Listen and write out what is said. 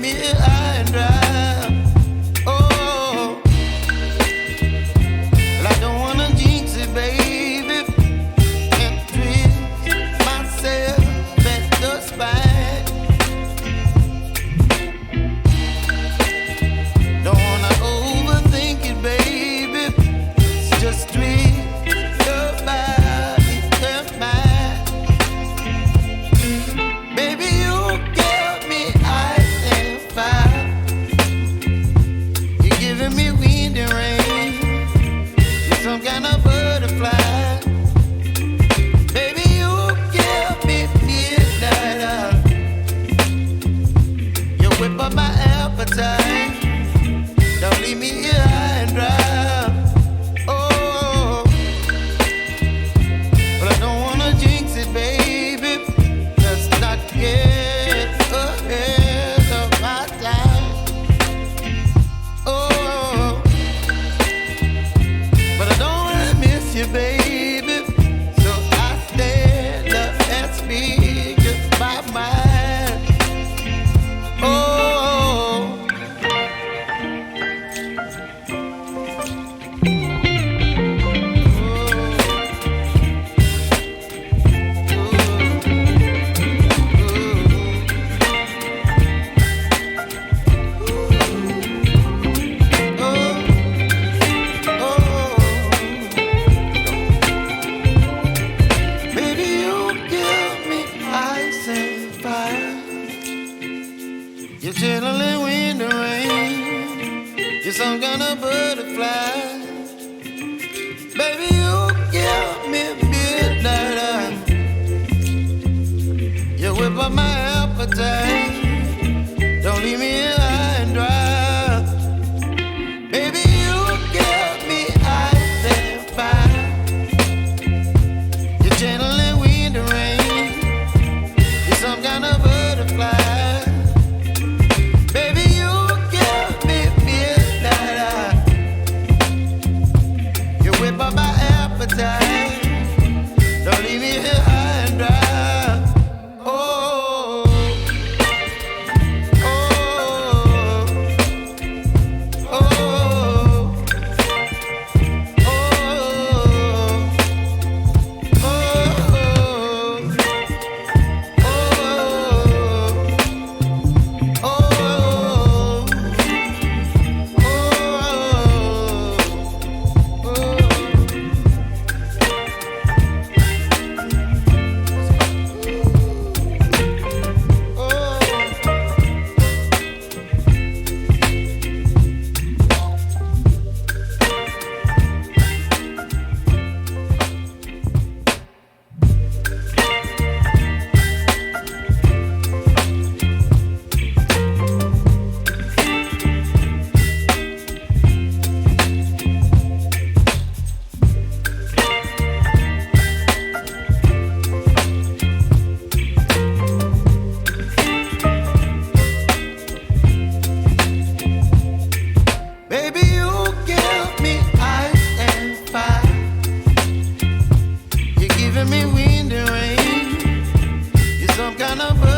me high and dry. Oh, well, I don't wanna jinx it, baby, and twist myself at the spine. Don't wanna overthink it, baby. It's just twist your body and mine. Baby, you give me ice and fire. You're giving me wind and rain. You're some kind of butterfly. Baby, you give me midnight. You whip up my appetite. Don't leave me here high and dry. Oh, but I don't wanna jinx it, baby. Let's not get ahead of my time. Oh, but I don't wanna miss you, baby. So I stand up and speak just my mind. Oh. You're chilling wind and rain. You're some kind of butterfly. Baby, you give me midnight. You whip up my appetite. Don't leave me here high and dry. Baby, you give me ice and fire. You're channeling wind and rain. You're some kind of butterfly. Don't leave me here high and dry. Oh, oh, oh, oh, Me wind and rain. You're some kind of bird.